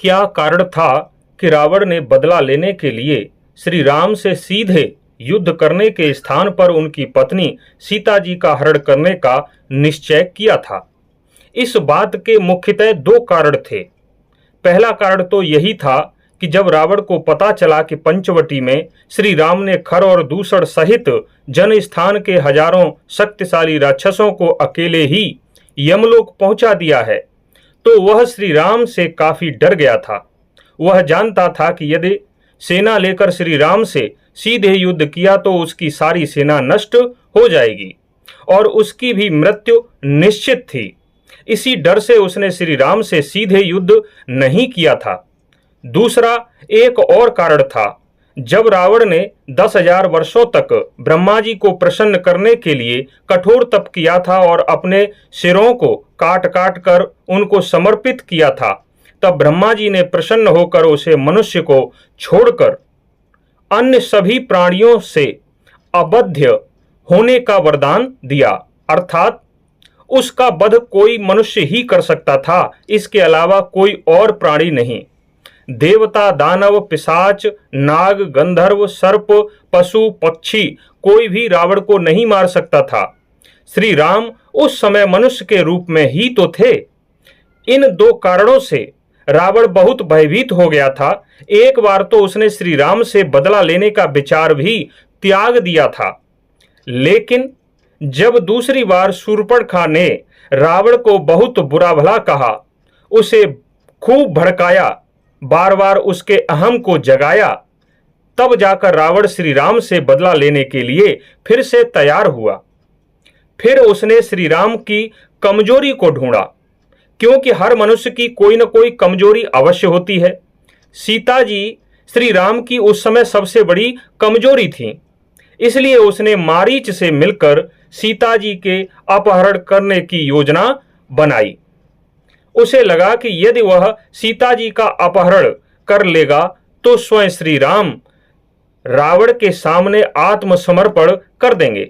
क्या कारण था कि रावण ने बदला लेने के लिए श्री राम से सीधे युद्ध करने के स्थान पर उनकी पत्नी सीता जी का हरण करने का निश्चय किया था? इस बात के मुख्यतः दो कारण थे। पहला कारण तो यही था कि जब रावण को पता चला कि पंचवटी में श्री राम ने खर और दूसर सहित जन स्थान के हजारों शक्तिशाली राक्षसों को अकेले ही यमलोक पहुंचा दिया है, तो वह श्री राम से काफी डर गया था। वह जानता था कि यदि सेना लेकर श्री राम से सीधे युद्ध किया तो उसकी सारी सेना नष्ट हो जाएगी और उसकी भी मृत्यु निश्चित थी। इसी डर से उसने श्री राम से सीधे युद्ध नहीं किया था। दूसरा एक और कारण था। जब रावण ने 10,000 वर्षों तक ब्रह्मा जी को प्रसन्न करने के लिए कठोर तप किया था और अपने सिरों को काट काट कर उनको समर्पित किया था, तब ब्रह्मा जी ने प्रसन्न होकर उसे मनुष्य को छोड़कर अन्य सभी प्राणियों से अबध्य होने का वरदान दिया, अर्थात उसका वध कोई मनुष्य ही कर सकता था, इसके अलावा कोई और प्राणी नहीं। देवता, दानव, पिशाच, नाग, गंधर्व, सर्प, पशु, पक्षी कोई भी रावण को नहीं मार सकता था। श्री राम उस समय मनुष्य के रूप में ही तो थे। इन दो कारणों से रावण बहुत भयभीत हो गया था। एक बार तो उसने श्री राम से बदला लेने का विचार भी त्याग दिया था, लेकिन जब दूसरी बार शूर्पणखा ने रावण को बहुत बुरा भला कहा, उसे खूब भड़काया, बार बार उसके अहम को जगाया, तब जाकर रावण श्री राम से बदला लेने के लिए फिर से तैयार हुआ। फिर उसने श्री राम की कमजोरी को ढूंढा, क्योंकि हर मनुष्य की कोई न कोई कमजोरी अवश्य होती है। सीता जी श्री राम की उस समय सबसे बड़ी कमजोरी थी, इसलिए उसने मारीच से मिलकर सीता जी के अपहरण करने की योजना बनाई। उसे लगा कि यदि वह सीता जी का अपहरण कर लेगा तो स्वयं श्री राम रावण के सामने आत्मसमर्पण कर देंगे।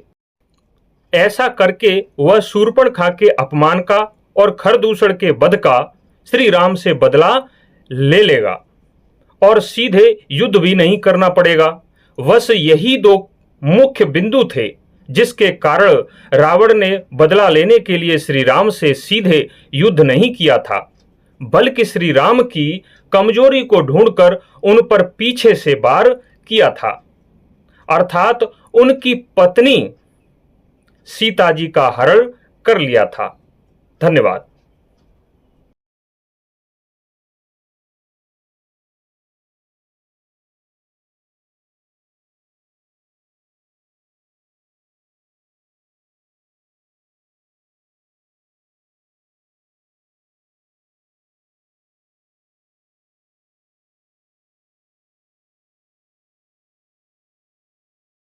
ऐसा करके वह शूर्पणखा के अपमान का और खरदूषण के वध का श्री राम से बदला ले लेगा और सीधे युद्ध भी नहीं करना पड़ेगा। बस यही दो मुख्य बिंदु थे जिसके कारण रावण ने बदला लेने के लिए श्री राम से सीधे युद्ध नहीं किया था, बल्कि श्री राम की कमजोरी को ढूंढकर उन पर पीछे से वार किया था, अर्थात उनकी पत्नी सीता जी का हरण कर लिया था। धन्यवाद।